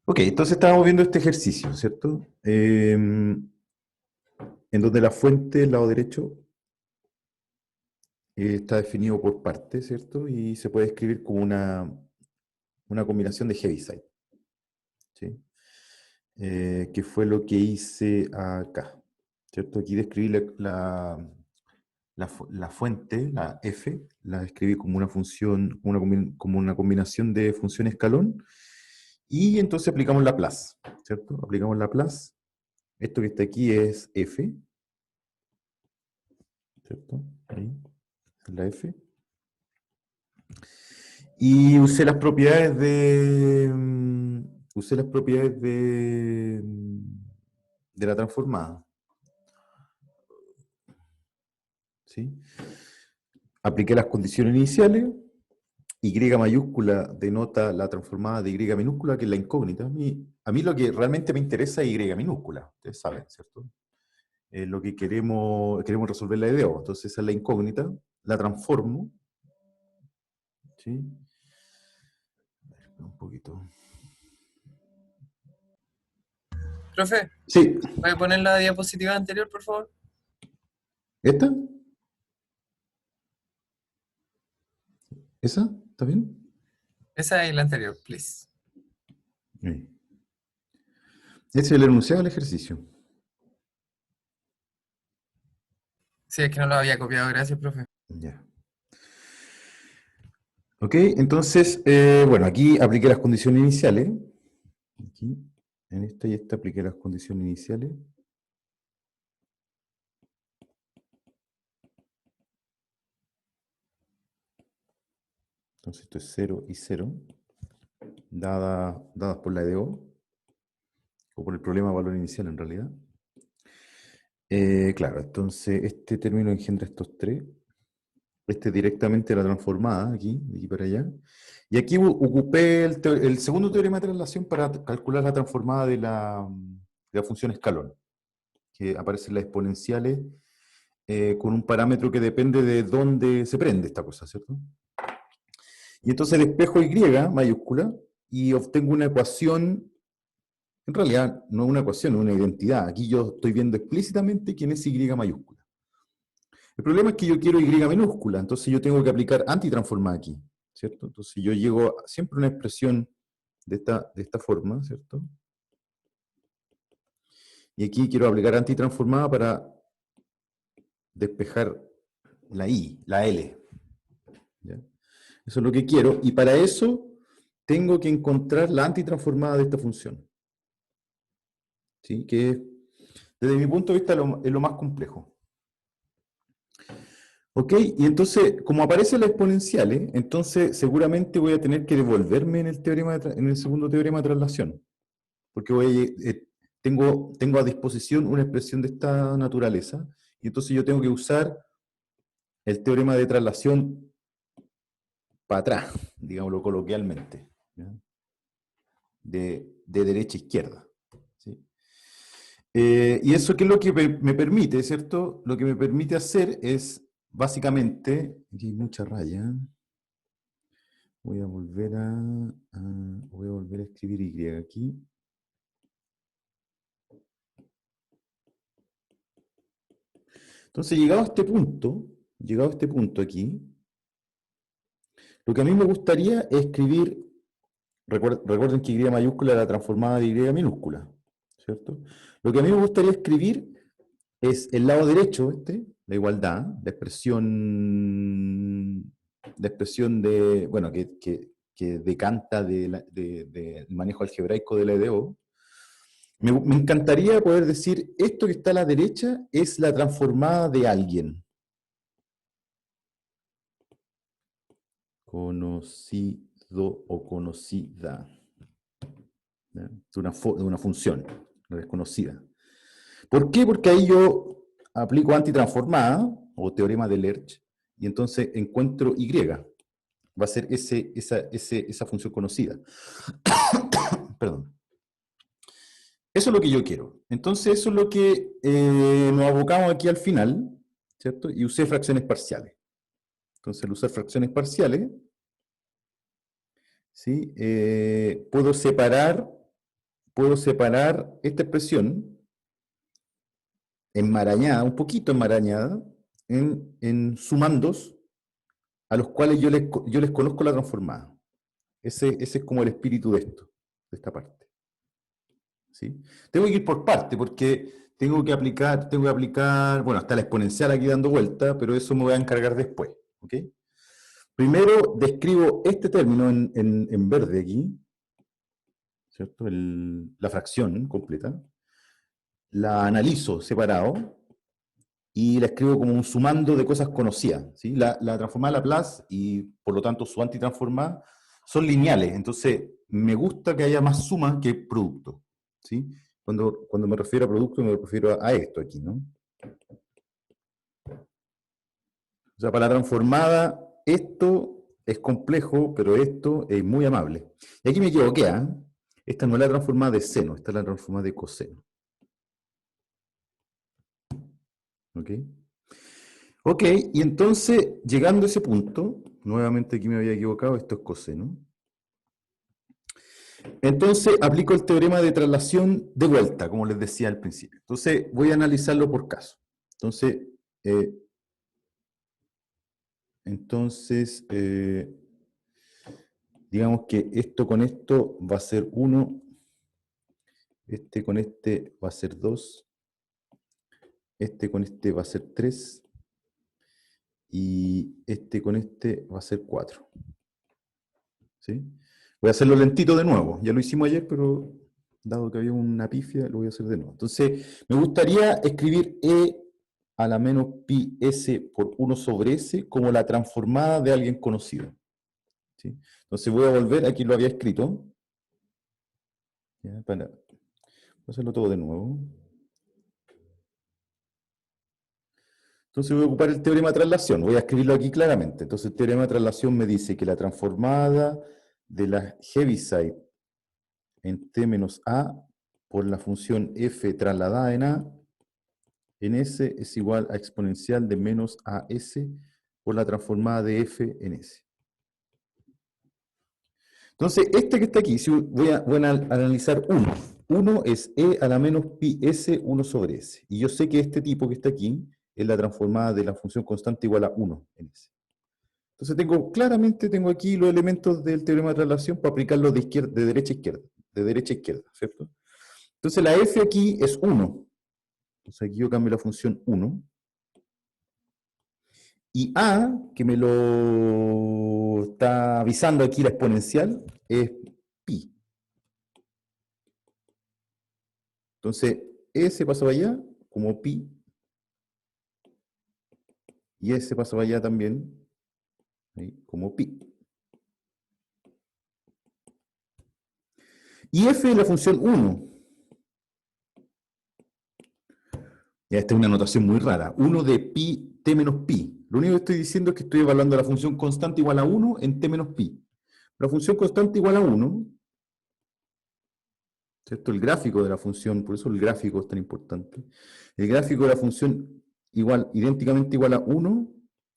Ok, entonces estábamos viendo este ejercicio, ¿cierto? En donde la fuente del lado derecho está definido por partes, ¿cierto? Y se puede escribir como una combinación de Heaviside, ¿sí? Que fue lo que hice acá, ¿cierto? Aquí describí la fuente, la f, la describí como una función, como una combinación de función escalón, y entonces aplicamos la plus, ¿cierto? Aplicamos la plus, esto que está aquí es f, ¿cierto? Ahí, es la f. Y usé las propiedades usé las propiedades de la transformada, ¿sí? Apliqué las condiciones iniciales. Y mayúscula denota la transformada de Y minúscula, que es la incógnita. A mí lo que realmente me interesa es Y minúscula, ustedes saben, ¿cierto? Lo que queremos resolver la idea. Entonces esa es la incógnita, la transformo, ¿sí? Un poquito. Profe, Sí, ¿puede poner la diapositiva anterior, por favor? ¿esta? ¿Esa? ¿Está bien? Esa y la anterior, please. Sí. Ese es el enunciado del ejercicio. Sí, es que no lo había copiado, gracias, profe. Ya. Ok, entonces, bueno, aquí apliqué las condiciones iniciales. Aquí, en esta y esta apliqué las condiciones iniciales. Entonces esto es 0 y 0, dadas por la EDO, o por el problema de valor inicial en realidad. Claro, entonces este término engendra estos tres. Este directamente la transformada, aquí, de aquí para allá. Y aquí ocupé el segundo teorema de traslación para calcular la transformada de la función escalón, que aparecen las exponenciales con un parámetro que depende de dónde se prende esta cosa, ¿cierto? Y entonces despejo Y mayúscula y obtengo una ecuación. En realidad no es una ecuación, es una identidad. Aquí yo estoy viendo explícitamente quién es Y mayúscula. El problema es que yo quiero Y minúscula, entonces yo tengo que aplicar antitransformada aquí, ¿cierto? Entonces yo llego siempre a una expresión de esta forma, ¿cierto? Y aquí quiero aplicar antitransformada para despejar la I, la L. ¿Ya? Eso es lo que quiero, y para eso tengo que encontrar la antitransformada de esta función, ¿sí? Que desde mi punto de vista es lo más complejo. ¿Ok? Y entonces, como aparecen las exponenciales, entonces seguramente voy a tener que devolverme en el segundo teorema de traslación, porque tengo a disposición una expresión de esta naturaleza, y entonces yo tengo que usar el teorema de traslación para atrás, digámoslo coloquialmente, ¿ya? De derecha a izquierda, ¿sí? Y eso, ¿qué es lo que me permite, ¿cierto? Lo que me permite hacer es, básicamente, aquí hay mucha raya. Voy a volver a escribir Y aquí. Entonces, llegado a este punto aquí, lo que a mí me gustaría es escribir, recuerden que Y mayúscula era transformada de Y minúscula, ¿cierto? Lo que a mí me gustaría escribir es el lado derecho, la igualdad, la expresión bueno, que decanta del manejo algebraico de la EDO. Me encantaría poder decir, esto que está a la derecha es la transformada de alguien. Conocido o conocida. ¿Ya? De una función desconocida. ¿Por qué? Porque ahí yo aplico antitransformada o teorema de Lerch y entonces encuentro Y. Va a ser esa función conocida. Perdón. Eso es lo que yo quiero. Entonces, eso es lo que nos abocamos aquí al final, ¿cierto? Y usé fracciones parciales. Entonces, al usar fracciones parciales, ¿sí? Puedo separar puedo separar esta expresión enmarañada, un poquito enmarañada, en sumandos a los cuales yo les conozco la transformada. Ese es como el espíritu de esto, de esta parte. ¿Sí? Tengo que ir por parte, porque tengo que aplicar, bueno, está la exponencial aquí dando vuelta, pero eso me voy a encargar después. ¿Ok? Primero describo este término en verde aquí, ¿cierto? La fracción completa. La analizo separado y la escribo como un sumando de cosas conocidas. ¿Sí? La transformada Laplace y por lo tanto su antitransformada son lineales, entonces me gusta que haya más suma que producto. ¿Sí? Cuando me refiero a producto me refiero a esto aquí, ¿no? O sea, para la transformada esto es complejo, pero esto es muy amable. Y aquí me equivoqué, ¿eh? Esta no es la transformada de seno, esta es la transformada de coseno. ¿Ok? Ok, y entonces, llegando a ese punto, nuevamente aquí me había equivocado, esto es coseno. Entonces, aplico el teorema de traslación de vuelta, como les decía al principio. Entonces, voy a analizarlo por caso. Entonces, eh, digamos que esto con esto va a ser 1, este con este va a ser 2, este con este va a ser 3, y este con este va a ser 4. ¿Sí? Voy a hacerlo lentito de nuevo. Ya lo hicimos ayer, pero dado que había una pifia, lo voy a hacer de nuevo. Entonces, me gustaría escribir E a la menos pi s por 1 sobre s como la transformada de alguien conocido. ¿Sí? Entonces voy a volver, aquí lo había escrito. Ya, para hacerlo todo de nuevo. Entonces voy a ocupar el teorema de traslación. Voy a escribirlo aquí claramente. Entonces el teorema de traslación me dice que la transformada de la Heaviside en t menos a por la función f trasladada en s es igual a exponencial de menos as por la transformada de f en s. Entonces, este que está aquí, si voy a analizar 1. 1 es e a la menos pi s 1 sobre s. Y yo sé que este tipo que está aquí es la transformada de la función constante igual a 1 en s. Entonces, claramente tengo aquí los elementos del teorema de traslación para aplicarlos de derecha a izquierda, ¿cierto? Entonces, la f aquí es 1. Entonces, aquí yo cambio la función 1. Y a, que me lo está avisando aquí la exponencial, es pi. Entonces, S pasa para allá como pi, y S pasa para allá también ¿sí? Como pi. Y F es la función 1. Ya, esta es una notación muy rara. 1 de pi, t menos pi. Lo único que estoy diciendo es que estoy evaluando la función constante igual a 1 en t menos pi. La función constante igual a 1, ¿cierto? El gráfico de la función, por eso el gráfico es tan importante. El gráfico de la función idénticamente igual a 1,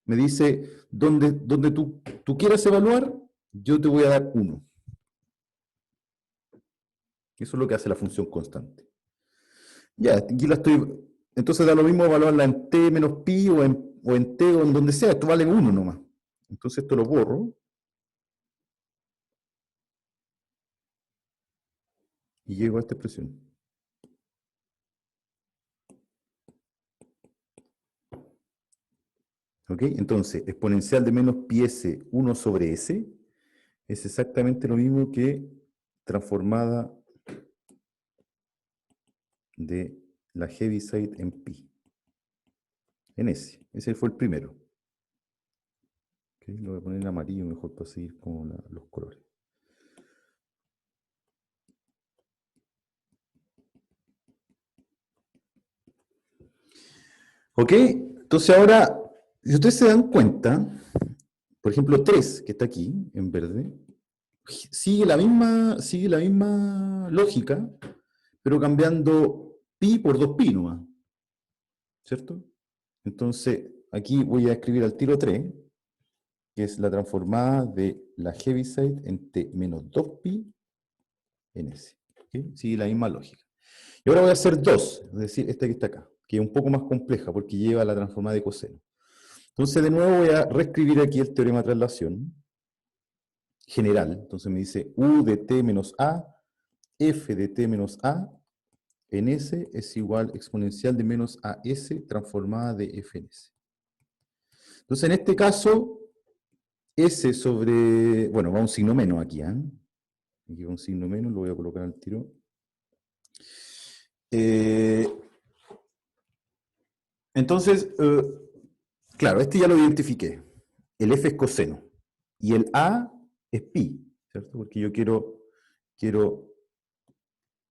me dice, donde tú quieras evaluar, yo te voy a dar 1. Eso es lo que hace la función constante. Ya, aquí la estoy. Entonces da lo mismo evaluarla en t menos pi o en t o en donde sea. Esto vale 1 nomás. Entonces esto lo borro. Y llego a esta expresión. ¿Ok? Entonces, exponencial de menos pi s 1 sobre s es exactamente lo mismo que transformada de la Heaviside en pi. En s. Ese fue el primero. ¿Ok? Lo voy a poner en amarillo mejor para seguir con los colores. ¿Ok? Entonces ahora, si ustedes se dan cuenta, por ejemplo 3, que está aquí, en verde, sigue la misma lógica, pero cambiando pi por 2pi nomás, ¿cierto? Entonces, aquí voy a escribir al tiro 3, que es la transformada de la Heaviside en t menos 2pi en s. ¿Ok? Sigue la misma lógica. Y ahora voy a hacer 2, es decir, esta que está acá, que es un poco más compleja porque lleva la transformada de coseno. Entonces, de nuevo voy a reescribir aquí el teorema de traslación general. Entonces me dice u de t menos a, f de t menos a, en S es igual exponencial de menos AS transformada de f en S. Entonces, en este caso, S sobre, bueno, va un signo menos aquí, ¿eh? Aquí va un signo menos, lo voy a colocar al tiro. Entonces, claro, este ya lo identifiqué. El F es coseno. Y el A es pi, ¿cierto? Porque yo quiero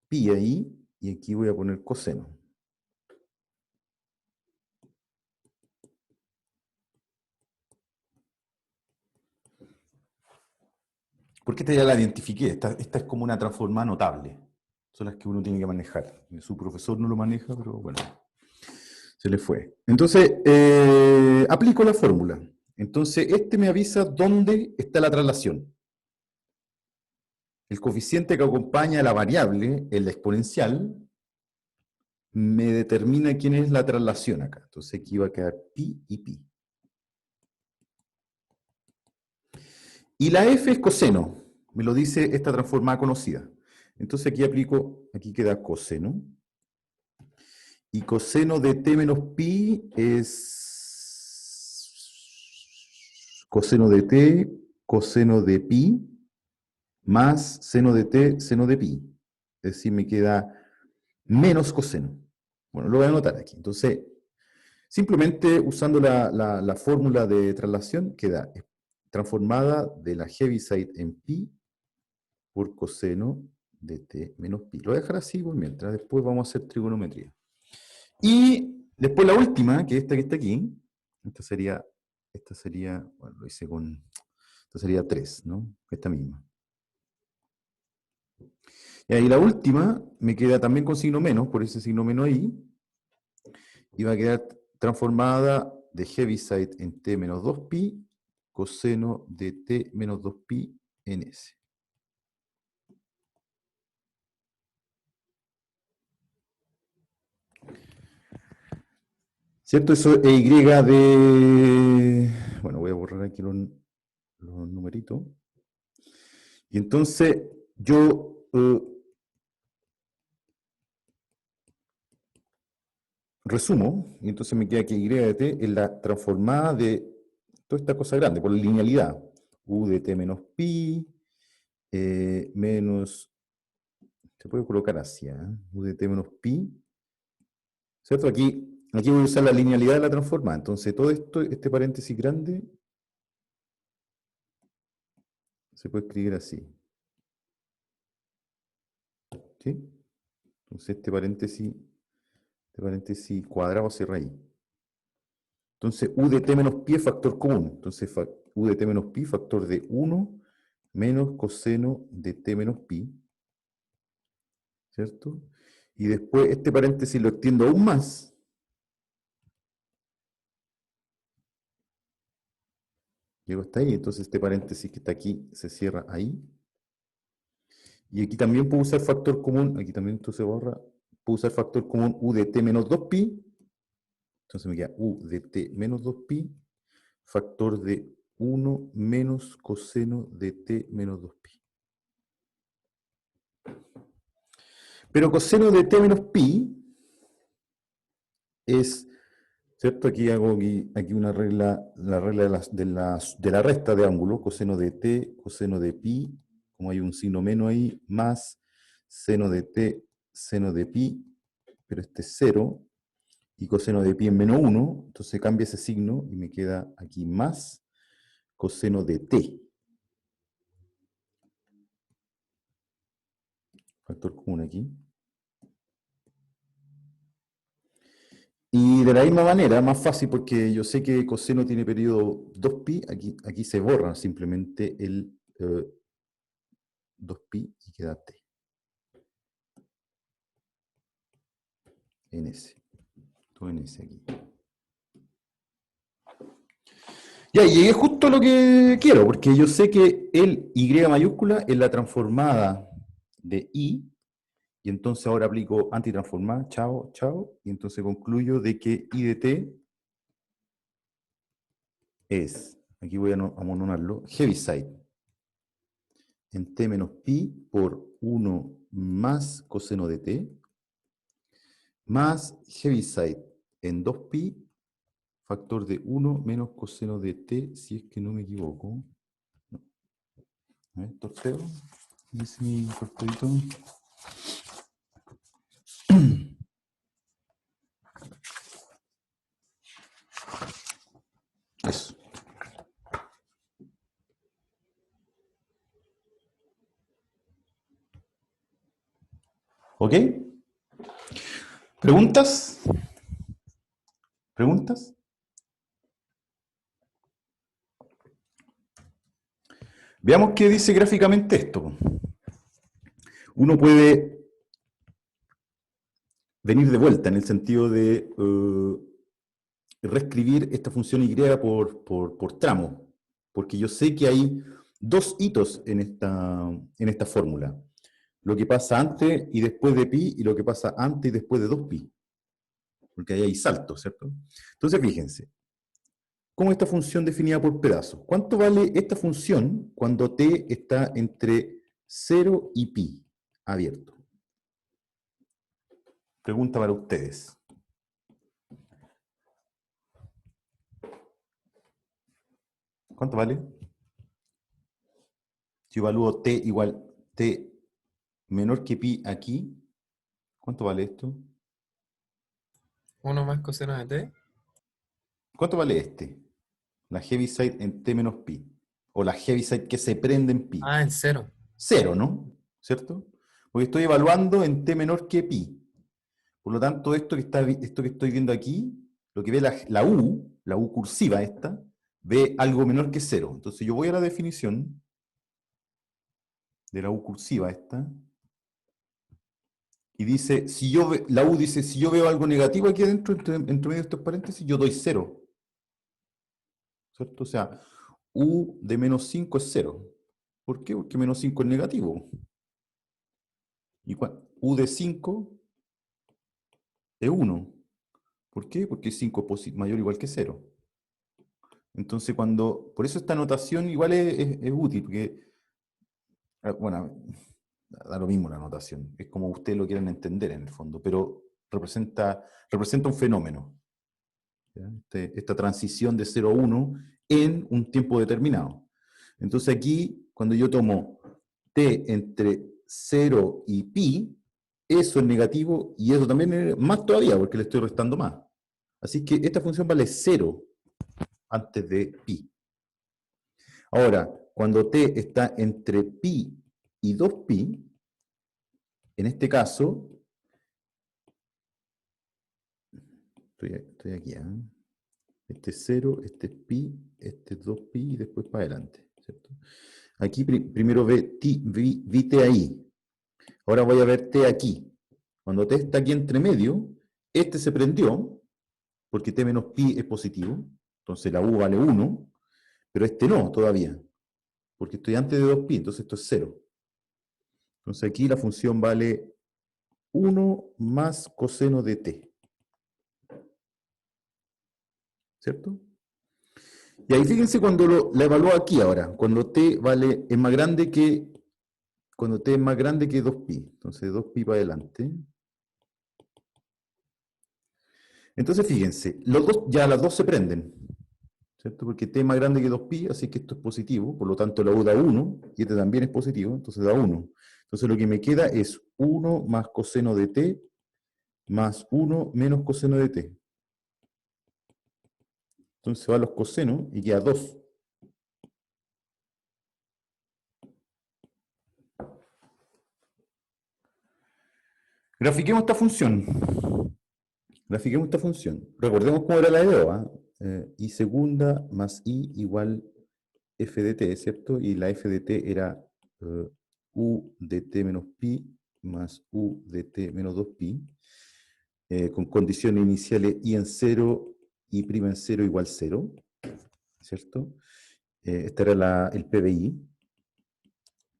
pi ahí, y aquí voy a poner coseno. Porque esta ya la identifiqué, esta es como una transformada notable. Son las que uno tiene que manejar. Su profesor no lo maneja, pero bueno, se le fue. Entonces, aplico la fórmula. Entonces, este me avisa dónde está la traslación. El coeficiente que acompaña a la variable, el exponencial, me determina quién es la traslación acá. Entonces aquí va a quedar pi y pi. Y la f es coseno, me lo dice esta transformada conocida. Entonces aquí aplico, aquí queda coseno. Y coseno de t menos pi es coseno de t, coseno de pi, más seno de t, seno de pi. Es decir, me queda menos coseno. Bueno, lo voy a anotar aquí. Entonces, simplemente usando la fórmula de traslación, queda transformada de la Heaviside en pi por coseno de t menos pi. Lo voy a dejar así por mientras, después vamos a hacer trigonometría. Y después la última, que es esta que está aquí, esta sería, bueno, lo hice con, esta sería 3, ¿no? Esta misma. Y ahí la última me queda también con signo menos, por ese signo menos ahí, y va a quedar transformada de Heaviside en t menos 2pi, coseno de t menos 2pi en S. ¿Cierto? Eso es y de... Bueno, voy a borrar aquí los numeritos. Y entonces yo resumo, y entonces me queda que y de t es la transformada de toda esta cosa grande, por la linealidad. U de t menos pi, menos, se puede colocar así, ¿eh? U de t menos pi, ¿cierto? Aquí voy a usar la linealidad de la transformada. Entonces todo esto, este paréntesis grande, se puede escribir así. ¿Sí? Entonces este paréntesis cuadrado cierra ahí. Entonces u de t menos pi es factor común. Entonces u de t menos pi, factor de 1 menos coseno de t menos pi. ¿Cierto? Y después este paréntesis lo extiendo aún más. Llego hasta ahí. Entonces este paréntesis que está aquí se cierra ahí. Y aquí también puedo usar factor común. Aquí también esto se borra. Puedo usar factor común u de t menos 2pi. Entonces me queda u de t menos 2pi, factor de 1 menos coseno de t menos 2pi. Pero coseno de t menos pi es, ¿cierto? Aquí hago aquí una regla, la regla de la resta de ángulo, coseno de t, coseno de pi, como hay un signo menos ahí, más seno de t, seno de pi, pero este es 0, y coseno de pi en menos 1, entonces cambia ese signo y me queda aquí más coseno de t. Factor común aquí. Y de la misma manera, más fácil, porque yo sé que coseno tiene periodo 2pi, aquí se borra simplemente el 2pi y queda t. En S. Todo en S aquí. Ya, y llegué justo a lo que quiero, porque yo sé que el Y mayúscula es la transformada de I Y entonces ahora aplico antitransformada, chao, chao, y entonces concluyo de que I de t es, aquí voy a amononarlo, Heaviside en t menos pi por 1 más coseno de t, más Heaviside en 2pi, factor de 1 menos coseno de t, si es que no me equivoco. No. A ver, torteo. Dice mi tortedito. Eso. ¿Ok? ¿Preguntas? ¿Preguntas? Veamos qué dice gráficamente esto. Uno puede venir de vuelta en el sentido de reescribir esta función y por tramo, porque yo sé que hay dos hitos en esta fórmula. Lo que pasa antes y después de pi y lo que pasa antes y después de 2pi. Porque ahí hay saltos, ¿cierto? Entonces, fíjense, ¿cómo esta función definida por pedazos? ¿Cuánto vale esta función cuando t está entre 0 y pi abierto? Pregunta para ustedes. ¿Cuánto vale? Si evalúo t igual t menor que pi aquí, ¿cuánto vale esto? 1 más coseno de t. ¿Cuánto vale este? La Heaviside en t menos pi. O la Heaviside que se prende en pi. Ah, en 0. Cero, ¿no? ¿Cierto? Porque estoy evaluando en t menor que pi. Por lo tanto, esto que estoy viendo aquí, lo que ve la U cursiva esta, ve algo menor que cero. Entonces yo voy a la definición de la U cursiva esta, y dice, la U dice, si yo veo algo negativo aquí adentro, entre medio de estos paréntesis, yo doy cero. ¿Cierto? O sea, U de menos 5 es cero. ¿Por qué? Porque menos 5 es negativo. Y U de 5 es 1. ¿Por qué? Porque 5 es mayor o igual que cero. Entonces, por eso esta notación igual es útil, porque, bueno, da lo mismo la notación, es como ustedes lo quieran entender en el fondo, pero representa un fenómeno, ¿ya? Esta transición de 0 a 1 en un tiempo determinado. Entonces aquí, cuando yo tomo t entre 0 y pi, eso es negativo y eso también es más todavía, porque le estoy restando más. Así que esta función vale 0 antes de pi. Ahora, cuando t está entre pi y 2pi, en este caso, estoy aquí, ¿eh? Este es 0, este es pi, este es 2pi y después para adelante, ¿cierto? Aquí primero vi t ahí. Ahora voy a ver t aquí. Cuando t está aquí entre medio, este se prendió, porque t menos pi es positivo, entonces la u vale 1, pero este no todavía, porque estoy antes de 2pi, entonces esto es 0. Entonces aquí la función vale 1 más coseno de t. ¿Cierto? Y ahí fíjense cuando la evalúo aquí ahora, cuando t es más grande que, cuando t es más grande que 2pi. Entonces 2pi para adelante. Entonces fíjense, ya las dos se prenden. ¿Cierto? Porque t es más grande que 2pi, así que esto es positivo, por lo tanto la u da 1, y este también es positivo, entonces da 1. Entonces lo que me queda es 1 más coseno de t más 1 menos coseno de t. Entonces se van los cosenos y queda 2. Grafiquemos esta función. Grafiquemos esta función. Recordemos cómo era la de O, ¿ah? I segunda más I igual f de t, ¿cierto? Y la f de t era u de t menos pi más u de t menos 2pi, con condiciones iniciales i en 0 y prima en 0 igual 0, ¿cierto? Este era el PBI.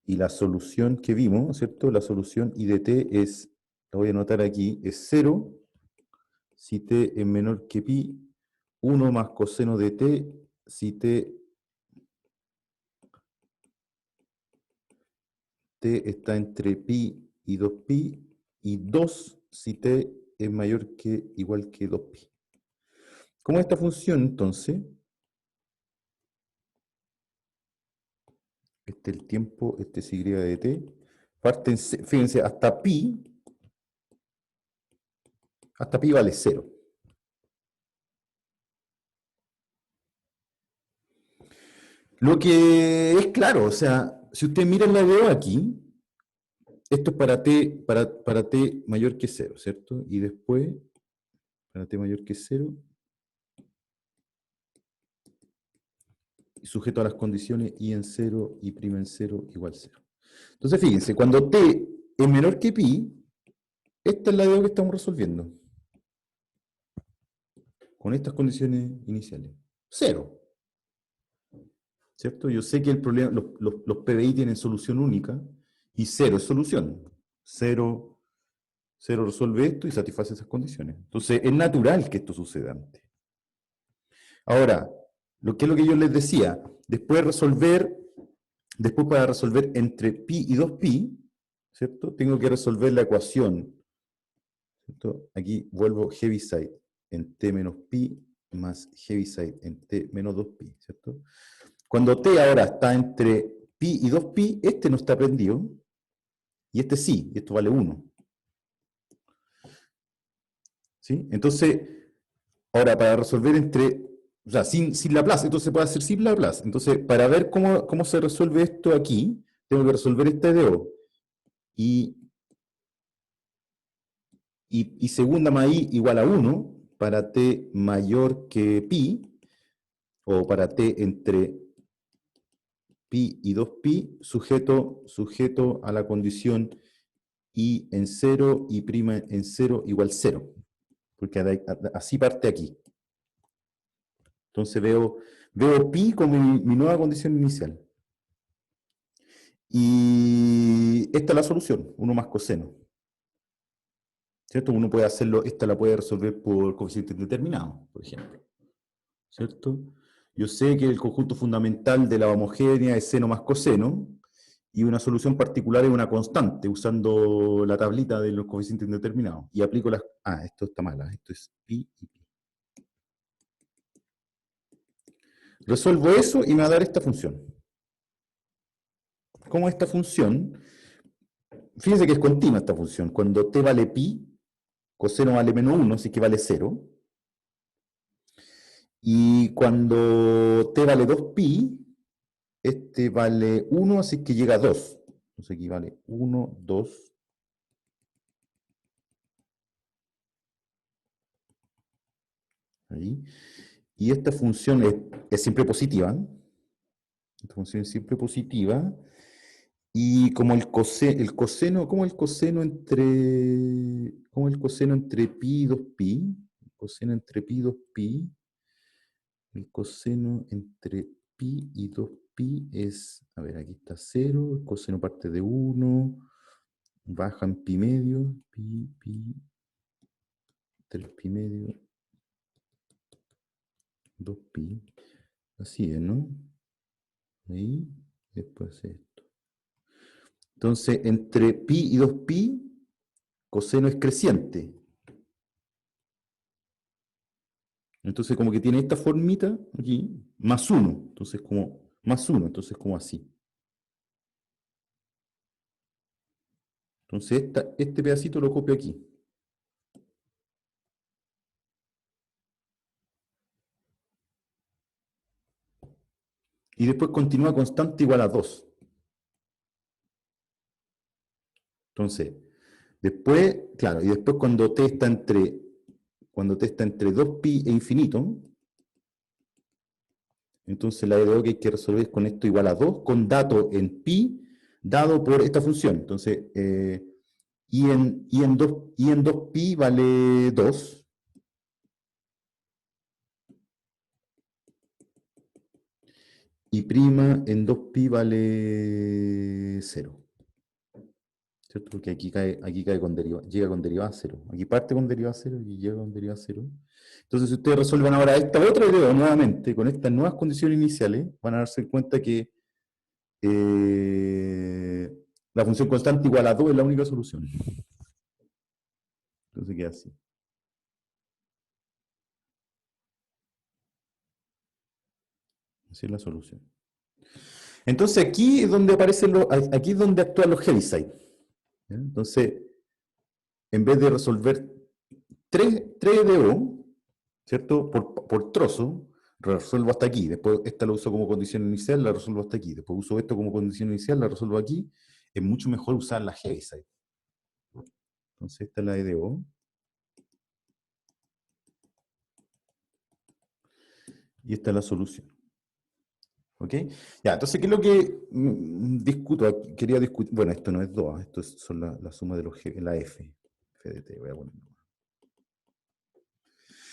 Y la solución que vimos, ¿cierto? La solución I de t es la voy a anotar aquí, es 0 si t es menor que pi, 1 más coseno de t si t está entre pi y 2pi, y 2 si t es mayor que igual que 2pi. Como esta función, entonces, este es el tiempo, este es y de t, parten, fíjense, hasta pi vale 0. Lo que es claro, o sea, si usted mira la de aquí, esto es para t mayor que 0, ¿cierto? Y después, para t mayor que 0, sujeto a las condiciones i en 0, y' en 0 igual 0. Entonces, fíjense, cuando t es menor que pi, esta es la de que estamos resolviendo, con estas condiciones iniciales. 0. ¿Cierto? Yo sé que el problema, los PDI tienen solución única, y 0 es solución. 0 resuelve esto y satisface esas condiciones. Entonces, es natural que esto suceda antes. Ahora, lo que es lo que yo les decía, después para resolver entre pi y 2pi, ¿cierto? Tengo que resolver la ecuación, ¿cierto? Aquí vuelvo Heaviside en t menos pi más Heaviside en t menos 2pi, ¿cierto? Cuando t ahora está entre pi y 2pi, este no está prendido, y este sí, y esto vale 1. ¿Sí? Entonces, ahora para resolver o sea, sin Laplace, entonces se puede hacer sin Laplace. Entonces, para ver cómo se resuelve esto aquí, tengo que resolver este DO. Y segunda más i igual a 1 para t mayor que pi, o para t entre pi y 2pi, sujeto a la condición i en 0 y' en 0 igual 0. Porque así parte aquí. Entonces veo pi como mi nueva condición inicial. Y esta es la solución, 1 más coseno. ¿Cierto? Uno puede hacerlo, esta la puede resolver por coeficiente indeterminado, por ejemplo. ¿Cierto? Yo sé que el conjunto fundamental de la homogénea es seno más coseno, y una solución particular es una constante, usando la tablita de los coeficientes indeterminados. Y aplico las... Ah, esto está mal, esto es pi y pi. Resuelvo eso y me va a dar esta función. Como esta función, fíjense que es continua esta función. Cuando t vale pi, coseno vale menos 1, así que vale 0. Y cuando t vale 2pi, este vale 1, así que llega a 2. Entonces aquí vale 1, 2. Ahí. Y esta función es siempre positiva. Esta función es siempre positiva. Y como el coseno, como el coseno entre pi y 2pi, el coseno entre pi y 2pi, el coseno entre pi y 2pi es, a ver, aquí está 0, el coseno parte de 1, baja en pi medio, pi, 3pi medio, 2pi, así es, ¿no? Ahí, después esto. Entonces, entre pi y 2pi, coseno es creciente. Entonces, como que tiene esta formita aquí, más 1. Entonces, como más 1, entonces como así. Entonces, este pedacito lo copio aquí. Y después continúa constante igual a 2. Entonces, después, claro, y después cuando t está entre 2pi e infinito, entonces la EDO que hay que resolver es con esto igual a 2, con dato en pi, dado por esta función. Entonces, i en 2pi vale 2. Y prima en 2pi vale 0. ¿cierto? Porque aquí cae con llega con derivada cero. Aquí parte con derivada cero y llega con derivada cero. Entonces, si ustedes resuelvan ahora esta otra idea nuevamente, con estas nuevas condiciones iniciales, van a darse cuenta que la función constante igual a 2 es la única solución. Entonces queda así. Así es la solución. Entonces aquí es donde aquí es donde actúan los Heaviside. Entonces, en vez de resolver 3 de O, ¿cierto? Por trozo, resuelvo hasta aquí. Después esta la uso como condición inicial, la resuelvo hasta aquí. Después uso esto como condición inicial, la resuelvo aquí. Es mucho mejor usar la Heaviside. Entonces esta es la E de O. Y esta es la solución. ¿Ok? Ya, entonces, ¿qué es lo que discuto aquí? Quería discutir. Bueno, esto no es 2, esto son la suma de los G, la F. F de T, voy a poner.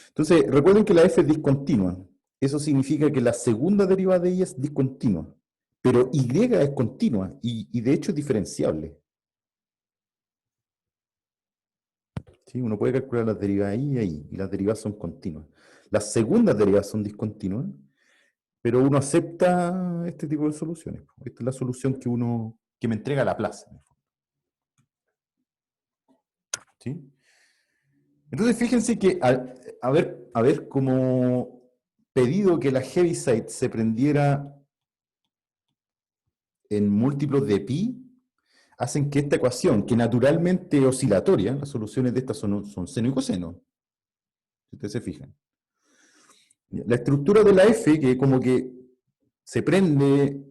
Entonces, recuerden que la F es discontinua. Eso significa que la segunda derivada de ella es discontinua. Pero Y es continua y de hecho es diferenciable. ¿Sí? Uno puede calcular las derivadas ahí y ahí, y las derivadas son continuas. Las segundas derivadas son discontinuas, pero uno acepta este tipo de soluciones. Esta es la solución que me entrega Laplace. ¿Sí? Entonces, fíjense que haber como pedido que la Heaviside se prendiera en múltiplos de pi, hacen que esta ecuación, que naturalmente es oscilatoria, las soluciones de estas son seno y coseno, si ustedes se fijan. La estructura de la F, que como que se prende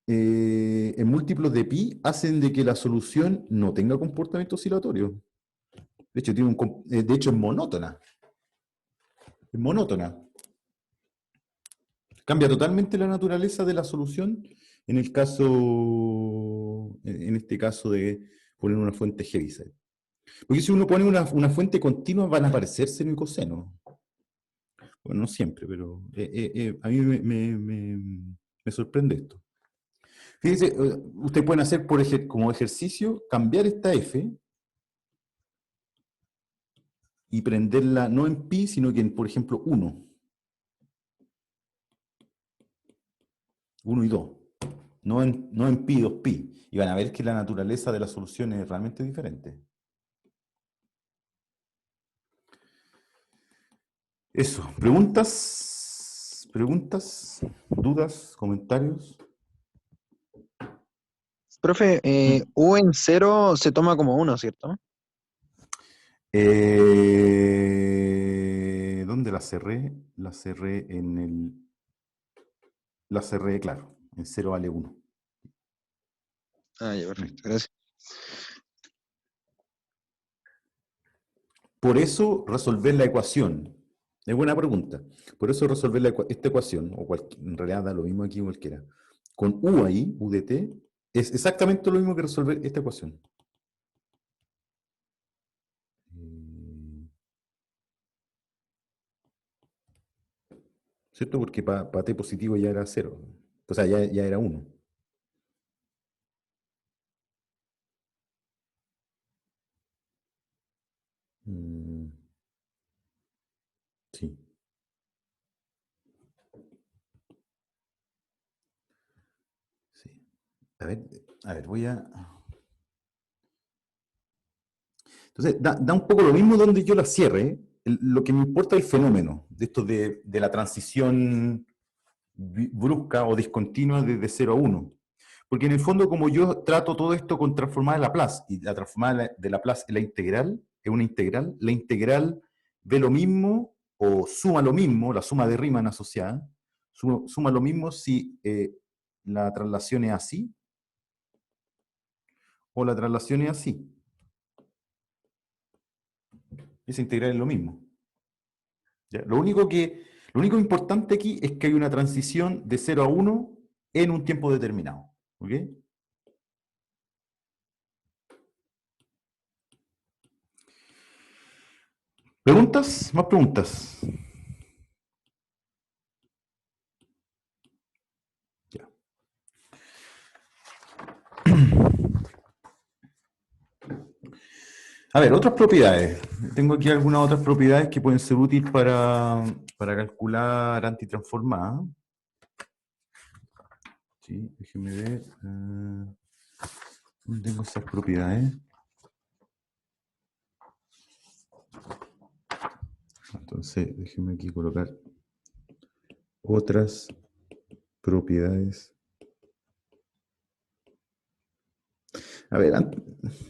en múltiplos de pi, hacen de que la solución no tenga comportamiento oscilatorio. De hecho, de hecho es monótona. Es monótona. Cambia totalmente la naturaleza de la solución en este caso de poner una fuente Heaviside. Porque si uno pone una fuente continua, van a aparecer seno y coseno. Bueno, no siempre, pero a mí me sorprende esto. Fíjense, ustedes pueden hacer como ejercicio, cambiar esta F y prenderla no en pi, sino que en, por ejemplo, 1. 1 y 2. No en pi, 2pi. Y van a ver que la naturaleza de la solución es realmente diferente. Eso. ¿Preguntas? ¿Preguntas? ¿Dudas? ¿Comentarios? Profe, U en cero se toma como uno, ¿cierto? ¿Dónde la cerré? La cerré La cerré, claro. En 0 vale 1. Ah, ya, perfecto, gracias. Por eso resolver la ecuación. Es buena pregunta. Por eso resolver esta ecuación, en realidad da lo mismo aquí cualquiera, con U ahí, U de t, es exactamente lo mismo que resolver esta ecuación. ¿Cierto? Porque para t positivo ya era 0. O sea, ya era 1. Sí. Sí. A ver, voy a... Entonces, da un poco lo mismo donde yo la cierre. Lo que me importa es el fenómeno de esto de la transición brusca o discontinua desde 0 a 1. Porque en el fondo, como yo trato todo esto con transformada de Laplace, y la transformada de Laplace es una integral, la integral ve lo mismo o suma lo mismo, la suma de Riemann asociada, suma lo mismo si la traslación es así o la traslación es así. Esa integral es lo mismo. ¿Ya? Lo único importante aquí es que hay una transición de 0 a 1 en un tiempo determinado. ¿Ok? ¿Preguntas? ¿Más preguntas? Ya. A ver, otras propiedades. Tengo aquí algunas otras propiedades que pueden ser útiles para calcular antitransformada. Sí, déjenme ver. ¿Dónde tengo esas propiedades? Entonces, déjenme aquí colocar otras propiedades. A ver,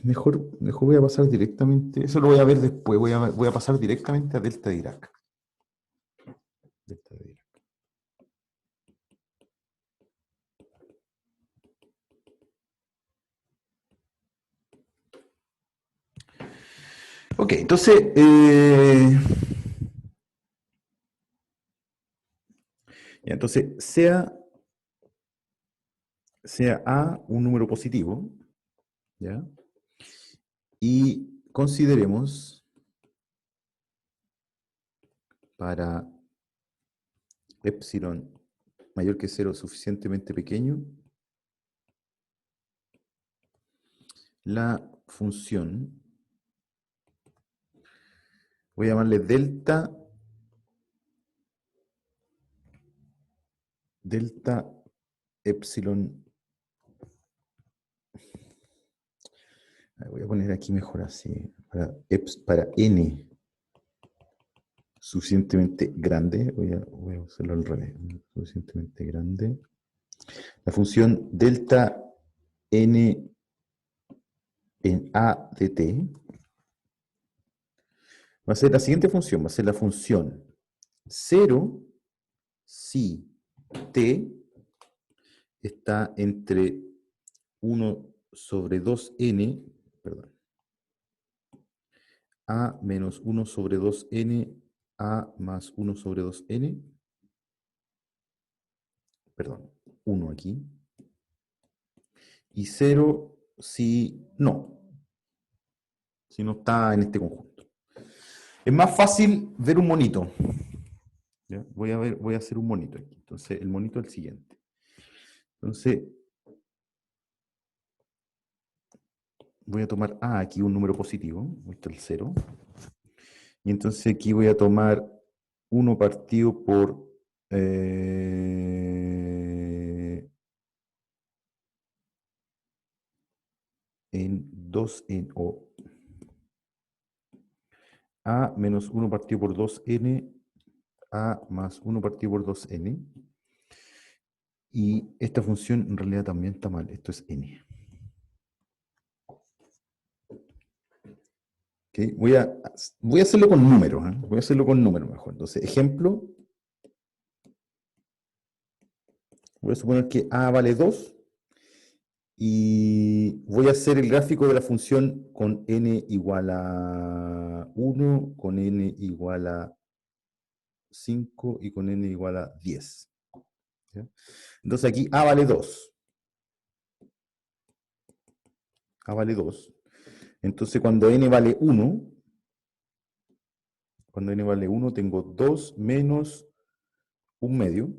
mejor voy a pasar directamente. Eso lo voy a ver después. Voy a pasar directamente a delta de Dirac. Delta de Dirac. Ok, entonces, ya, entonces sea A un número positivo, ¿ya? Y consideremos para epsilon mayor que 0 suficientemente pequeño, la función, voy a llamarle delta epsilon. Voy a poner aquí mejor así, para n suficientemente grande, voy a hacerlo al revés, suficientemente grande. La función delta n en a de t va a ser la siguiente función, va a ser la función 0 si t está entre 1 sobre 2n, perdón, a menos 1 sobre 2n, a más 1 sobre 2n, perdón, 1 aquí, y 0 si no está en este conjunto. Es más fácil ver un monito. ¿Ya? Voy a hacer un monito aquí. Entonces, el monito es el siguiente. Entonces, voy a tomar aquí un número positivo, esto es el 0. Y entonces aquí voy a tomar 1 partido por en 2 en O. A menos 1 partido por 2n, A más 1 partido por 2n. Y esta función en realidad también está mal, esto es n. Okay. Voy a hacerlo con números, voy a hacerlo con números mejor. Entonces, ejemplo, voy a suponer que A vale 2 y voy a hacer el gráfico de la función con n igual a 1, con n igual a 5 y con n igual a 10. ¿Ya? Entonces aquí A vale 2. A vale 2. Entonces cuando n vale 1, tengo 2 menos 1 medio.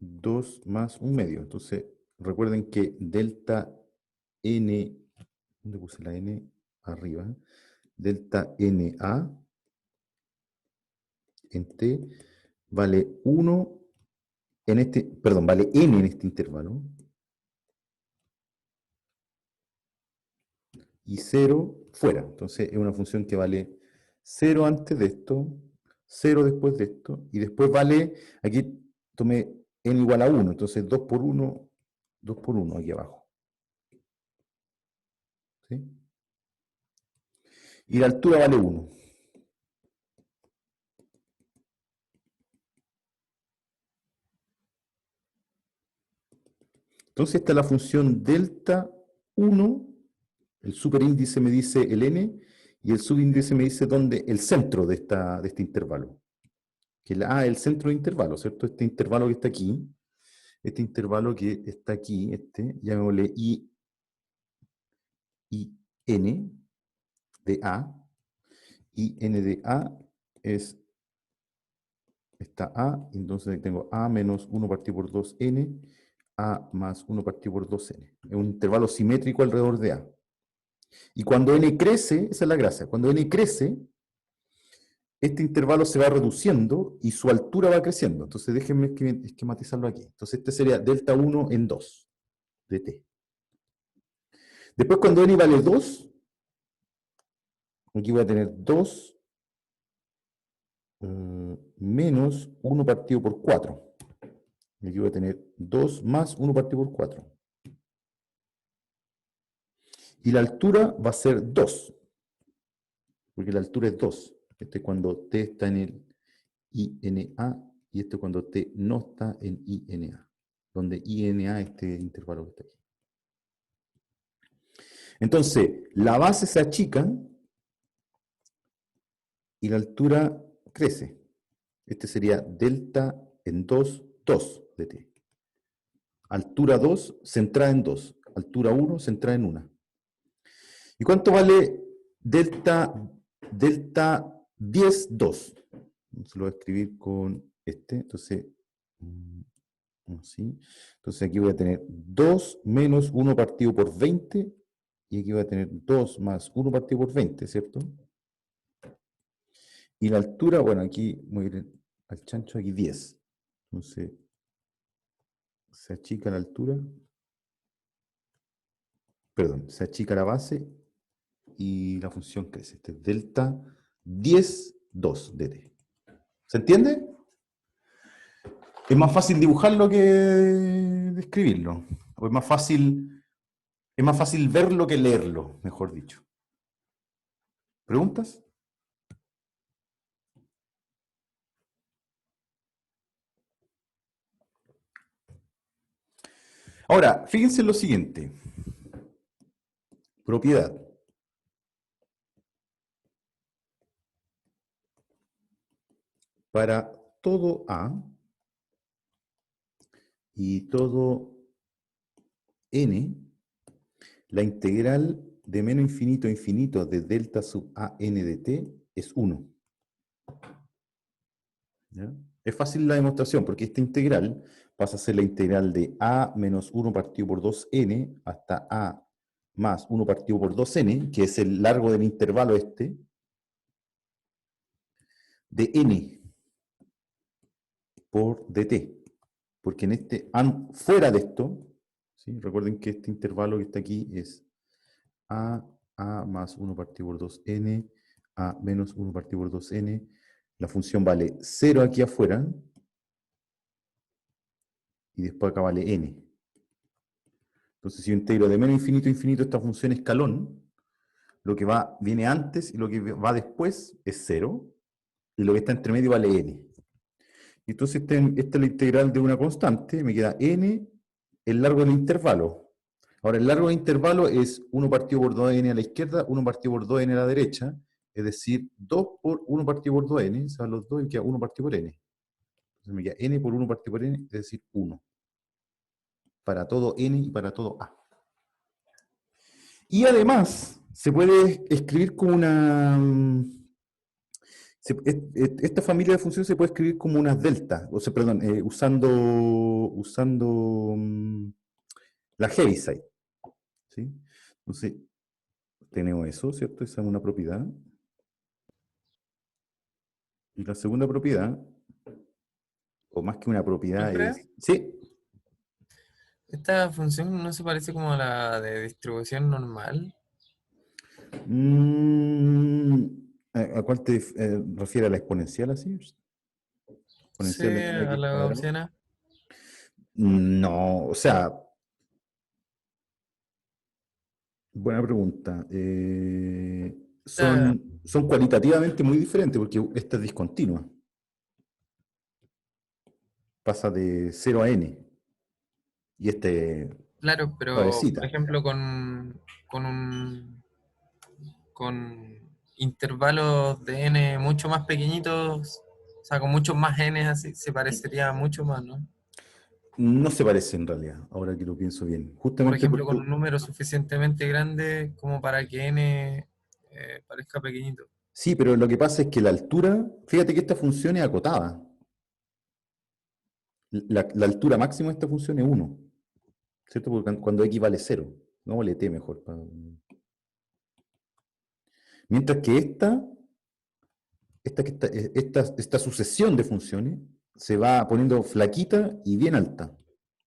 2 más 1 medio. Entonces, recuerden que delta n, ¿dónde puse la n? Arriba. Delta na en t vale 1 en este, perdón, vale n en este intervalo. Y 0 fuera. Entonces, es una función que vale 0 antes de esto, 0 después de esto, y después vale, aquí tomé n igual a 1, entonces 2 por 1, 2 por 1 aquí abajo. ¿Sí? Y la altura vale 1. Entonces esta es la función delta 1, el superíndice me dice el n, y el subíndice me dice dónde, el centro de este intervalo. Que el centro de intervalo, ¿cierto? Este intervalo que está aquí, llamémosle n de A, y n de A está A, entonces tengo A menos 1 partido por 2n, A más 1 partido por 2n. Es un intervalo simétrico alrededor de A. Y cuando n crece, esa es la gracia, cuando n crece, este intervalo se va reduciendo y su altura va creciendo. Entonces déjenme esquematizarlo aquí. Entonces este sería delta 1 en 2 de t. Después cuando n vale 2, aquí voy a tener 2 menos 1 partido por 4. Y aquí voy a tener 2 más 1 partido por 4. Y la altura va a ser 2, porque la altura es 2. Este es cuando t está en el INA y este es cuando t no está en INA, donde INA es este intervalo que está aquí. Entonces, la base se achica y la altura crece. Este sería delta en 2, 2 de t. Altura 2, centrada en 2. Altura 1, centrada en 1. ¿Y cuánto vale delta 10, 2? Se lo voy a escribir con este. Entonces, así. Entonces aquí voy a tener 2 menos 1 partido por 20. Y aquí voy a tener 2 más 1 partido por 20, ¿cierto? Y la altura, bueno, aquí voy a ir al chancho, aquí 10. Entonces, se achica la altura. Perdón, se achica la base y la función crece. Este es delta 10, 2 de t. ¿Se entiende? Es más fácil dibujarlo que describirlo. O es más fácil verlo que leerlo, mejor dicho. ¿Preguntas? Ahora, fíjense en lo siguiente. Propiedad. Para todo A y todo N, la integral de menos infinito a infinito de delta sub a n de t es 1. ¿Ya? Es fácil la demostración porque esta integral pasa a ser la integral de a menos 1 partido por 2n hasta a más 1 partido por 2n, que es el largo del intervalo este, de n por dt. Porque en este, fuera de esto, ¿sí? Recuerden que este intervalo que está aquí es a más 1 partido por 2n, a menos 1 partido por 2n. La función vale 0 aquí afuera, y después acá vale n. Entonces, si yo integro de menos infinito a infinito esta función escalón, lo que viene antes y lo que va después es 0, y lo que está entre medio vale n. Y entonces esta es la integral de una constante, me queda n, el largo del intervalo. Ahora, el largo del intervalo es 1 partido por 2n a la izquierda, 1 partido por 2n a la derecha, es decir, 2 por 1 partido por 2n, se van los 2 y queda 1 partido por n. Entonces me queda n por 1 partido por n, es decir, 1. Para todo n y para todo a. Y además, se puede escribir como una... esta familia de funciones se puede escribir como unas deltas, o sea, perdón, usando la Heaviside. ¿Sí? Entonces, tenemos eso, ¿cierto? Esa es una propiedad. Y la segunda propiedad, o más que una propiedad, Profe, es... Sí. esta función no se parece como a la de distribución normal. Mm, ¿a cuál te refiere? ¿A la exponencial así? Sí, ¿Exponencial de a x la cuadrado? gaussiana. No, o sea, buena pregunta. Sea, Son cualitativamente muy diferentes porque esta es discontinua. Pasa de 0 a n. Y este claro, pero por suavecita. ejemplo con un con intervalos de n mucho más pequeñitos, o sea, con muchos más n así, se parecería mucho más, ¿no? No se parece en realidad, ahora que lo pienso bien. Por Justamente ejemplo, porque... con un número suficientemente grande como para que n parezca pequeñito. Sí, pero lo que pasa es que la altura, fíjate que esta función es acotada. La altura máxima de esta función es 1, ¿cierto? Porque cuando x vale 0, no vale t mejor. Mientras que esta sucesión de funciones se va poniendo flaquita y bien alta.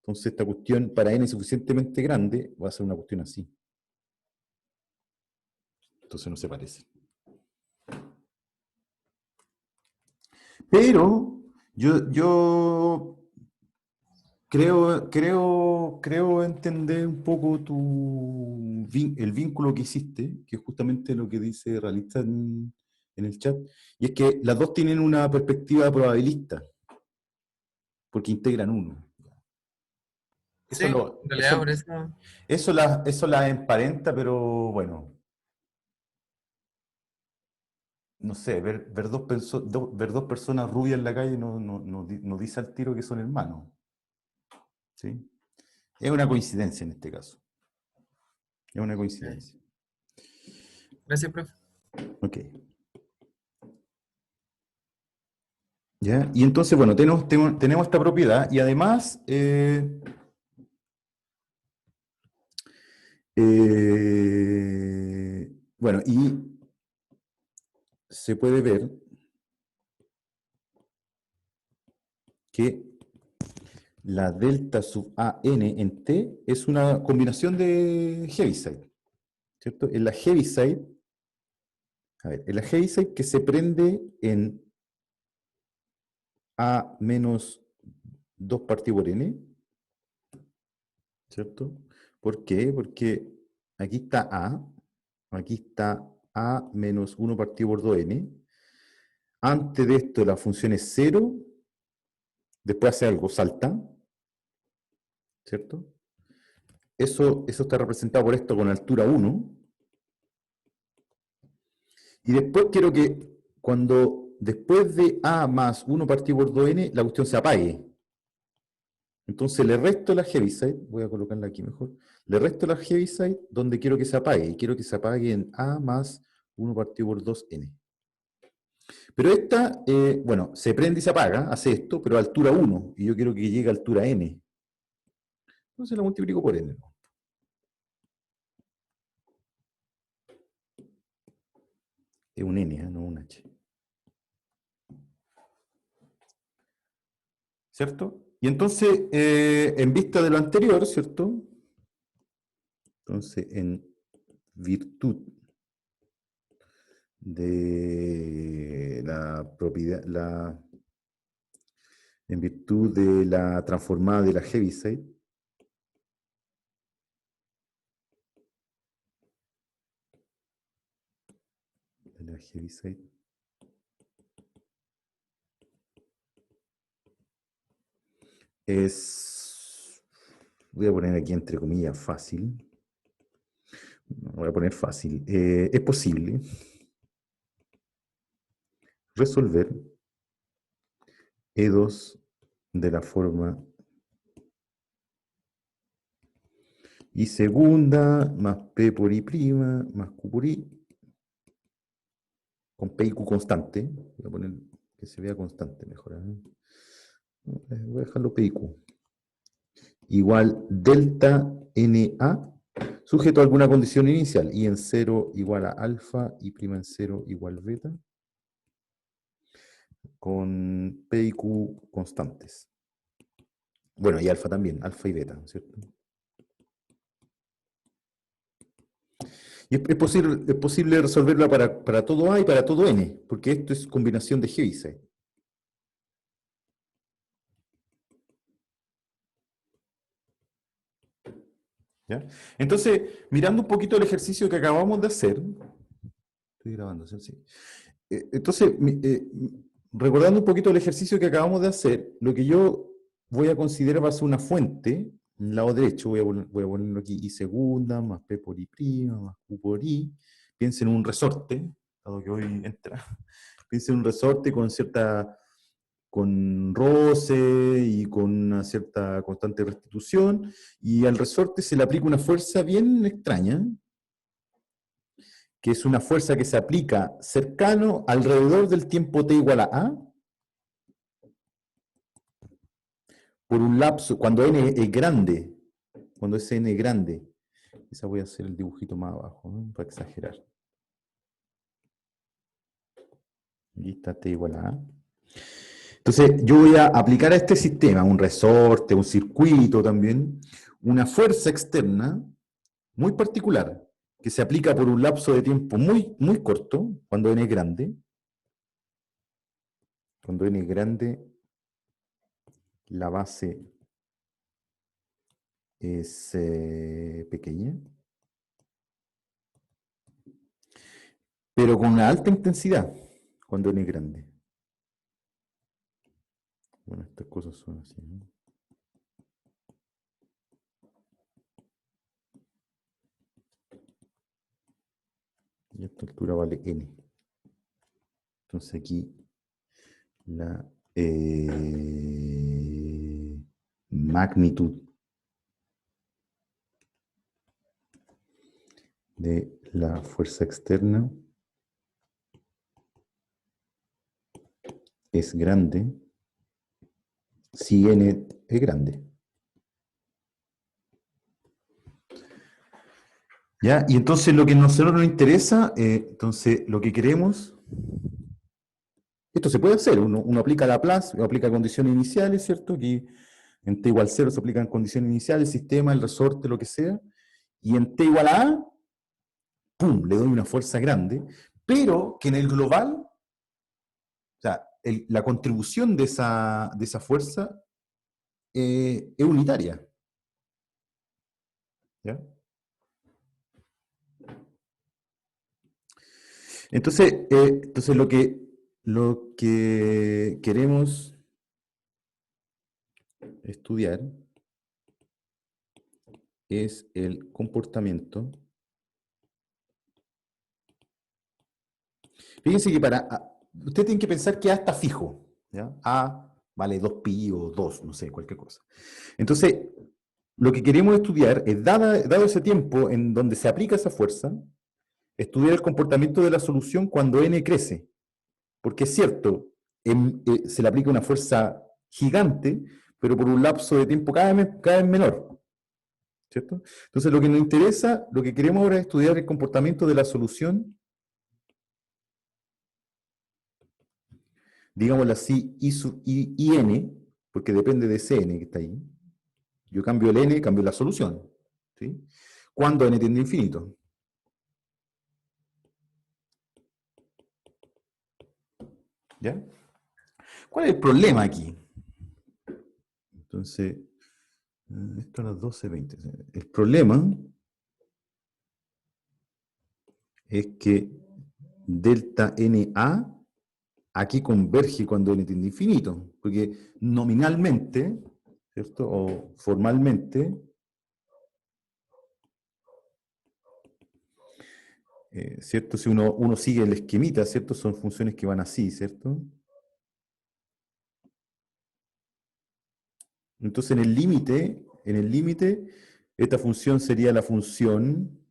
Entonces esta cuestión para n suficientemente grande va a ser una cuestión así. Entonces no se parece. Pero yo creo entender un poco el vínculo que hiciste, que es justamente lo que dice Realista en el chat, y es que las dos tienen una perspectiva probabilista, porque integran uno. Sí, Eso, en realidad por eso. eso la emparenta, pero bueno, no sé, ver dos personas rubias en la calle no dice al tiro que son hermanos. ¿Sí? Es una coincidencia en este caso. Es una coincidencia. Gracias, profe. Ok. ¿Ya? Y entonces, bueno, tenemos esta propiedad y además bueno, y se puede ver que la delta sub AN en T es una combinación de Heaviside, ¿cierto? En la Heaviside, a ver, en la Heaviside que se prende en A menos 2 partido por N, ¿cierto? ¿Por qué? Porque aquí está A menos 1 partido por 2N. Antes de esto la función es 0, después hace algo, salta, ¿cierto? Eso está representado por esto con altura 1. Y después quiero que después de A más 1 partido por 2N, la cuestión se apague. Entonces le resto la Heaviside, voy a colocarla aquí mejor, le resto la Heaviside donde quiero que se apague, y quiero que se apague en A más 1 partido por 2N. Pero esta, bueno, se prende y se apaga, hace esto, pero a altura 1, y yo quiero que llegue a altura N. Entonces la multiplico por N. Es un N, no un H. ¿Cierto? Y entonces, en vista de lo anterior, ¿cierto? Entonces, en virtud de la propiedad, en virtud de la transformada de la Heaviside, voy a poner aquí entre comillas fácil, voy a poner fácil, es posible resolver E2 de la forma I segunda más P por I prima más Q por I con P y Q constante. Voy a poner que se vea constante mejor. Voy a dejarlo P y Q. Igual delta NA sujeto a alguna condición inicial. I en 0 igual a alfa, I prima en 0 igual beta. Con P y Q constantes. Bueno, y alfa también, alfa y beta, ¿cierto? Y es posible resolverla para todo A y para todo N, porque esto es combinación de Heaviside. ¿Ya? Entonces, mirando un poquito el ejercicio que acabamos de hacer, estoy grabando, ¿sí? Entonces, recordando un poquito el ejercicio que acabamos de hacer, lo que yo voy a considerar va a ser una fuente, en el lado derecho voy a ponerlo aquí, I segunda, más P por I prima, más Q por I. Piensen en un resorte, dado que hoy entra. Piensen en un resorte con roce y con una cierta constante restitución, y al resorte se le aplica una fuerza bien extraña, que es una fuerza que se aplica cercano alrededor del tiempo t igual a por un lapso, cuando n es grande, cuando es n grande. Esa voy a hacer el dibujito más abajo, ¿no? Para exagerar. Aquí está T igual a A. Entonces, yo voy a aplicar a este sistema, un resorte, un circuito también, una fuerza externa muy particular, que se aplica por un lapso de tiempo muy corto, cuando n es grande. Cuando n es grande, la base es pequeña, pero con una alta intensidad, cuando n es grande. Bueno, estas cosas son así, ¿no? Y a esta altura vale n. Entonces aquí la magnitud de la fuerza externa es grande si n es grande. ¿Ya? Y entonces lo que a nosotros nos interesa, entonces lo que queremos, esto se puede hacer, uno aplica Laplace, uno aplica condiciones iniciales, ¿cierto? Aquí en t igual 0 se aplican condiciones iniciales, el sistema, el resorte, lo que sea, y en t igual a A, ¡pum!, le doy una fuerza grande, pero que en el global, o sea, la contribución de esa fuerza es unitaria. ¿Ya? Entonces lo que queremos estudiar es el comportamiento. Fíjense que usted tiene que pensar que A está fijo, ¿ya? A vale 2pi o 2, no sé, cualquier cosa. Entonces, lo que queremos estudiar es, dado ese tiempo en donde se aplica esa fuerza, estudiar el comportamiento de la solución cuando n crece. Porque es cierto, se le aplica una fuerza gigante, pero por un lapso de tiempo cada vez menor. ¿Cierto? Entonces, lo que nos interesa, lo que queremos ahora es estudiar el comportamiento de la solución, digámoslo así, IN, porque depende de ese n que está ahí. Yo cambio el n, cambio la solución. ¿Sí? Cuando n tiende a infinito. ¿Ya? ¿Cuál es el problema aquí? Entonces, esto a las 12:20. El problema es que delta NA aquí converge cuando n tiende a infinito, porque nominalmente, ¿cierto? O formalmente, ¿cierto? Si uno sigue el esquemita, ¿cierto? Son funciones que van así, ¿cierto? Entonces en el límite, esta función sería la función,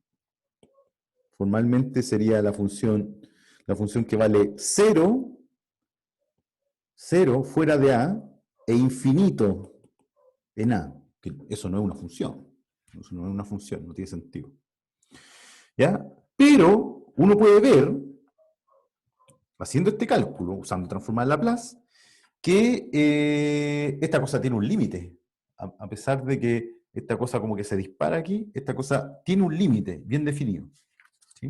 formalmente sería la función que vale 0 fuera de A e infinito en A. Que eso no es una función. Eso no es una función, no tiene sentido. ¿Ya? Pero uno puede ver, haciendo este cálculo, usando transformar Laplace, que esta cosa tiene un límite. A pesar de que esta cosa como que se dispara aquí, esta cosa tiene un límite bien definido. ¿Sí?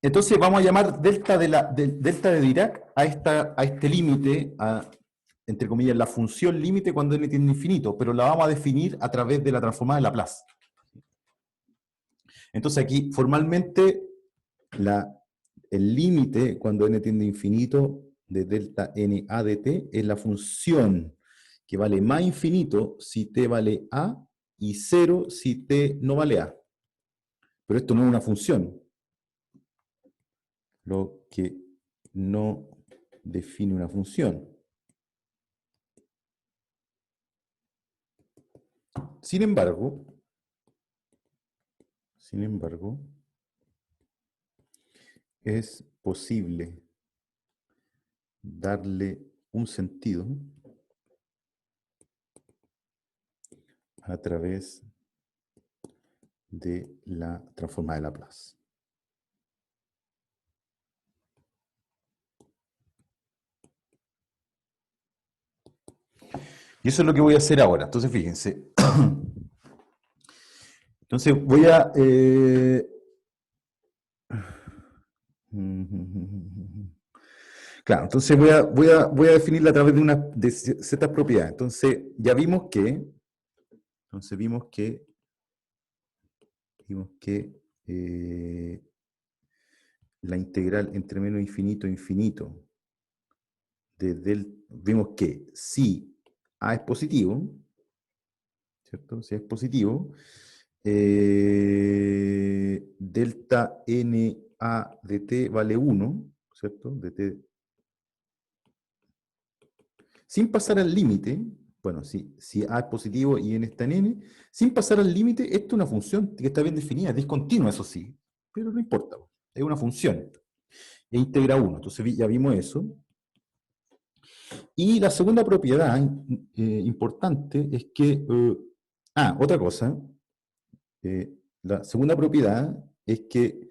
Entonces vamos a llamar delta de Dirac a este límite, entre comillas, la función límite cuando n tiende a infinito, pero la vamos a definir a través de la transformada de Laplace. Entonces aquí formalmente el límite cuando n tiende a infinito de delta n a de t es la función que vale más infinito si t vale a y 0 si t no vale a. Pero esto no es una función. Lo que no define una función. Sin embargo, es posible darle un sentido a través de la transformada de Laplace. Y eso es lo que voy a hacer ahora. Entonces, fíjense. Entonces, voy a... claro, entonces voy a definirla a través de ciertas propiedades. Entonces, ya vimos que la integral entre menos infinito e infinito vimos que si A es positivo, ¿cierto? Si es positivo, delta NA de t vale 1, ¿cierto? De t. Sin pasar al límite, bueno, si A es positivo y n está en n, sin pasar al límite, esto es una función que está bien definida, discontinua, eso sí, pero no importa, es una función, e integra 1, entonces ya vimos eso. Y la segunda propiedad importante es que, otra cosa, la segunda propiedad es que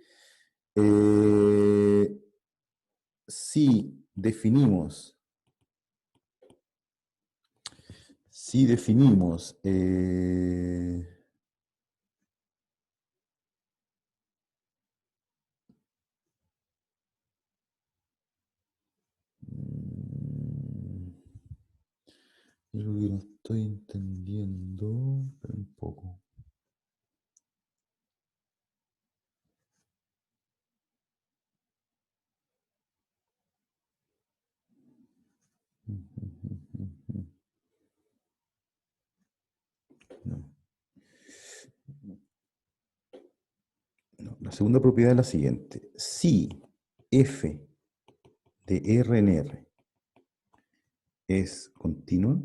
si definimos, es lo que no estoy entendiendo, pero un poco. No. No, la segunda propiedad es la siguiente. Si f de R en R es continua,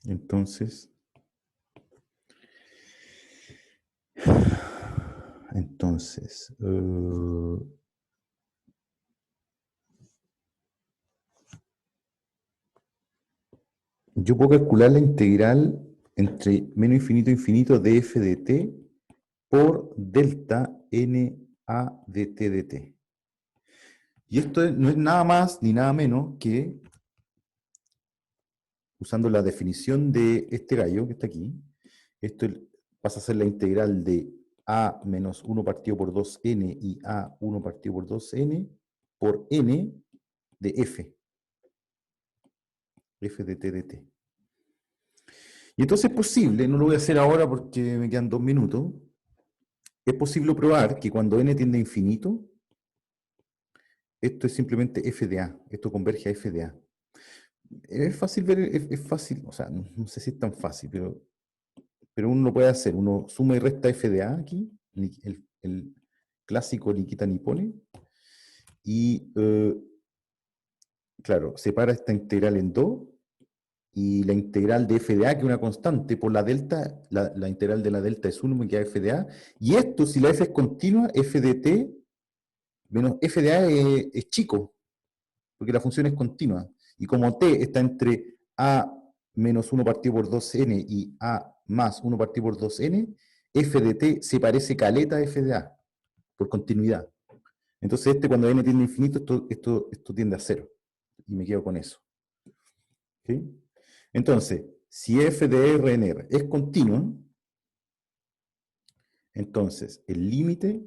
entonces yo puedo calcular la integral entre menos infinito e infinito de f de t por delta NA de t de t. Y esto no es nada más ni nada menos que, usando la definición de este gallo que está aquí, esto pasa a ser la integral de a menos 1 partido por 2n y a 1 partido por 2n por n de f de t de t. Y entonces es posible, no lo voy a hacer ahora porque me quedan 2 minutos, es posible probar que cuando n tiende a infinito, esto es simplemente f de a, esto converge a f de a. Es fácil ver, es fácil, o sea, no sé si es tan fácil, pero uno lo puede hacer. Uno suma y resta f de a aquí, el clásico ni quita ni pone, y claro, separa esta integral en 2, y la integral de f de a, que es una constante, por la delta, la integral de la delta es 1, me queda f de a, y esto, si la f es continua, f de t menos f de a es chico, porque la función es continua. Y como t está entre a menos 1 partido por 2n y a más 1 partido por 2n, f de t se parece caleta a f de a, por continuidad. Entonces cuando n tiende a infinito, esto tiende a 0. Y me quedo con eso. ¿Okay? Entonces, si f de R en R es continuo, entonces el límite,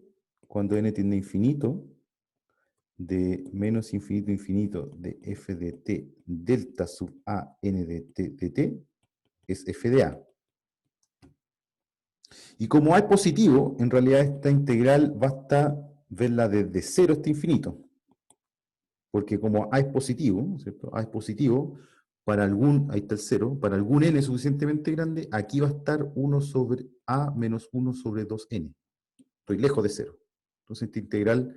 cuando n tiende a infinito, de menos infinito a infinito de f de t delta sub a n de t es f de a. Y como a es positivo, en realidad esta integral basta verla desde 0 hasta infinito. Porque como a es positivo, ¿cierto? A es positivo, para algún, ahí está el 0, para algún n suficientemente grande, aquí va a estar 1 sobre a menos 1 sobre 2n. Estoy lejos de 0. Entonces esta integral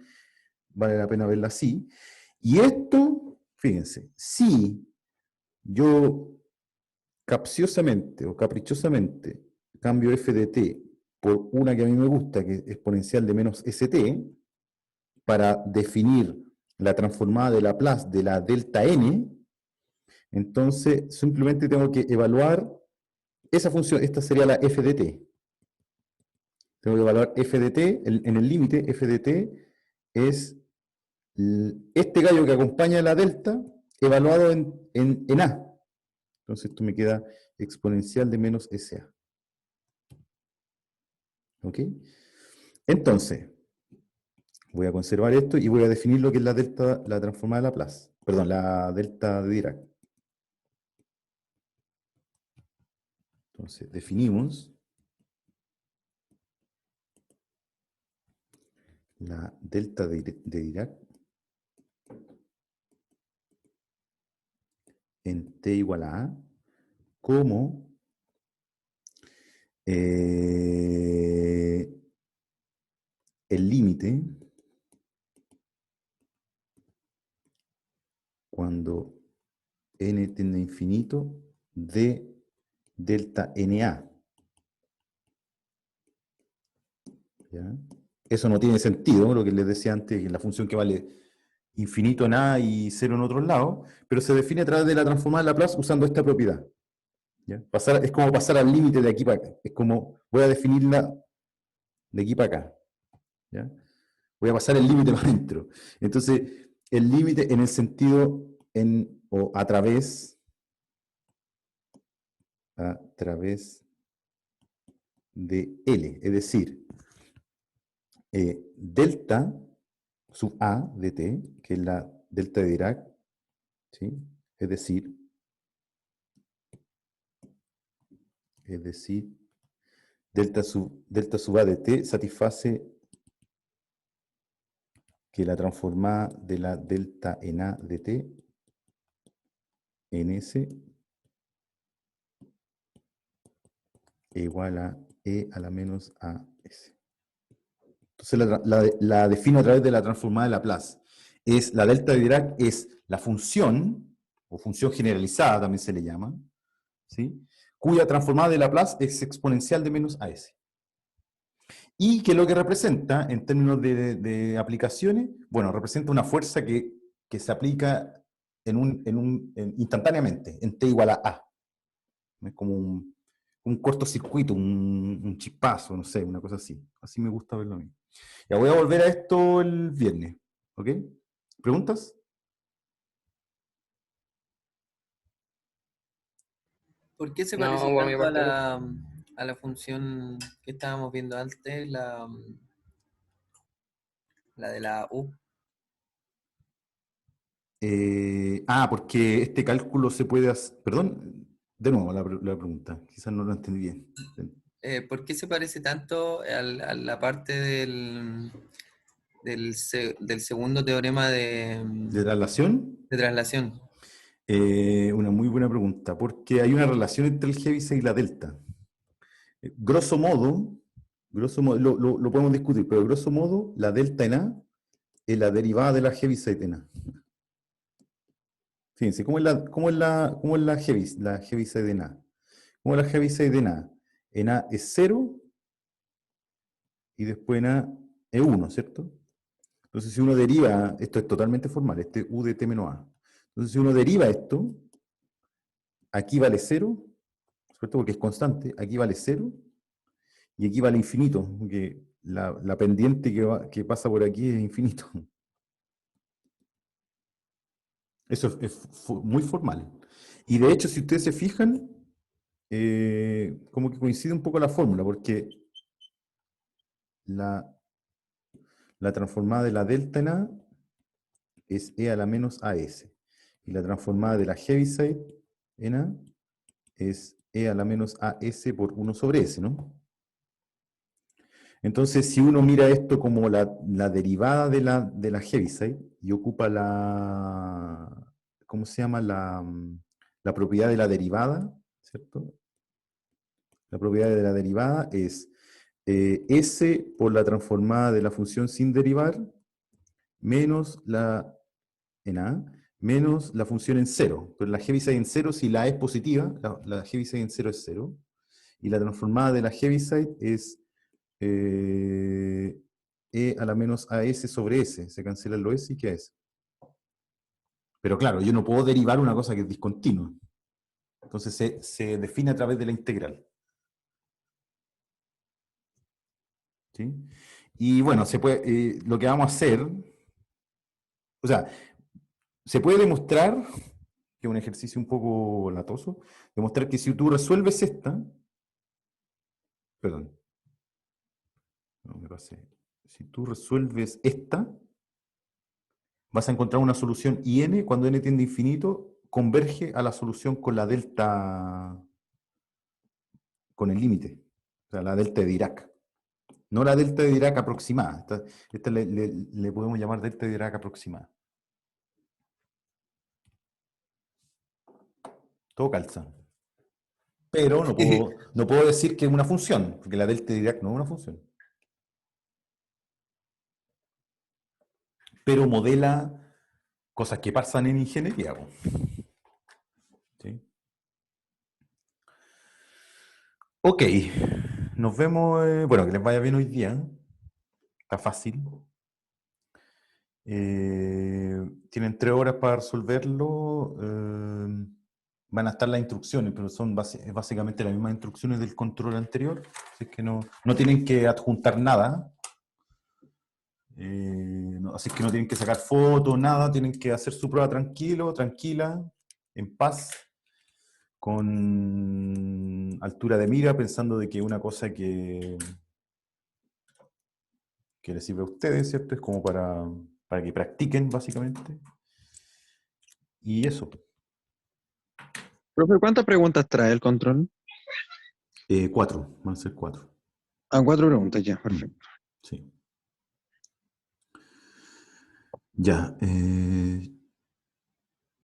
vale la pena verla así. Y esto, fíjense, si yo capciosamente o caprichosamente cambio f de t por una que a mí me gusta, que es exponencial de menos st, para definir la transformada de Laplace de la delta n, entonces simplemente tengo que evaluar esa función, esta sería la f de t. Tengo que evaluar f de t, en el límite f de t es este gallo que acompaña a la delta evaluado en A. Entonces esto me queda exponencial de menos SA. ¿Ok? Entonces, voy a conservar esto y voy a definir lo que es la delta, la transformada de Laplace. Perdón, la delta de Dirac. Entonces, definimos la delta de Dirac en t igual a A como el límite cuando n tiende a infinito de delta NA. ¿Ya? Eso no tiene sentido, lo que les decía antes, que la función que vale infinito en A y cero en otros lados, pero se define a través de la transformada de Laplace usando esta propiedad. ¿Ya? Es como pasar al límite de aquí para acá. Es como, voy a definirla de aquí para acá. ¿Ya? Voy a pasar el límite para adentro. Entonces, el límite en el sentido o a través de L, es decir, delta sub A de t, que es la delta de Dirac, ¿sí? Es decir, delta sub A de t satisface que la transformada de la delta en A de t en S igual a E a la menos AS. Entonces la defino a través de la transformada de Laplace. La delta de Dirac es la función, o función generalizada también se le llama, ¿sí? Cuya transformada de Laplace es exponencial de menos AS. Y que lo que representa, en términos de aplicaciones, bueno, representa una fuerza que se aplica instantáneamente, en t igual a A. Es como un cortocircuito, un chispazo, no sé, una cosa así. Así me gusta verlo a mí. Ya voy a volver a esto el viernes, ¿ok? ¿Preguntas? ¿Por qué se parece No, por mi tanto parte, a la función que estábamos viendo antes, la de la U? Porque este cálculo se puede hacer. Perdón, de nuevo la pregunta. Quizás no lo entendí bien. ¿Por qué se parece tanto a la parte del segundo teorema ¿De traslación? de traslación? Una muy buena pregunta, porque hay una relación entre el Heaviside y la delta. Grosso modo, lo podemos discutir, pero grosso modo, la delta en A es la derivada de la Heaviside en A. Fíjense, ¿cómo es la Heaviside en A? ¿Cómo es la Heaviside en A? En A es 0 y después en A es 1, ¿cierto? Entonces, si uno deriva, esto es totalmente formal, este U de T menos A. Entonces, si uno deriva esto, aquí vale 0, ¿cierto? Porque es constante, aquí vale 0, y aquí vale infinito, porque la pendiente que pasa por aquí es infinito. Eso es muy formal. Y de hecho, si ustedes se fijan, como que coincide un poco la fórmula, porque la, la transformada de la delta en A es E a la menos AS. Y la transformada de la Heaviside en A es E a la menos AS por 1 sobre S, ¿no? Entonces, si uno mira esto como la derivada de la Heaviside y ocupa ¿cómo se llama? La propiedad de la derivada, ¿cierto? La propiedad de la derivada es S por la transformada de la función sin derivar menos en A, menos la función en cero. Pero la Heaviside en cero, si la A es positiva, la Heaviside en cero es cero. Y la transformada de la Heaviside es E a la menos AS sobre S. Se cancela lo S y queda S. Pero claro, yo no puedo derivar una cosa que es discontinua. Entonces se define a través de la integral. ¿Sí? Y bueno, lo que vamos a hacer O sea, se puede demostrar, que es un ejercicio un poco latoso, demostrar que si tú resuelves esta, perdón, no me pasé, si tú resuelves esta, vas a encontrar una solución y n, cuando n tiende a infinito, converge a la solución con la delta, con el límite, o sea, la delta de Dirac. No la delta de Dirac aproximada, esta le podemos llamar delta de Dirac aproximada. Todo calza. Pero no puedo decir que es una función, porque la delta de Dirac no es una función. Pero modela cosas que pasan en ingeniería. ¿Sí? Ok, nos vemos. Bueno, que les vaya bien hoy día. Está fácil. Tienen 3 horas para resolverlo. Van a estar las instrucciones, pero son básicamente las mismas instrucciones del control anterior. Así que no tienen que adjuntar nada. Así que no tienen que sacar fotos, nada. Tienen que hacer su prueba tranquilo, tranquila, en paz, con altura de mira, pensando de que una cosa que les sirve a ustedes, ¿cierto? Es como para que practiquen, básicamente. Y eso. Profe, ¿cuántas preguntas trae el control? 4, van a ser 4. Ah, 4 preguntas, ya, perfecto. Sí. Ya.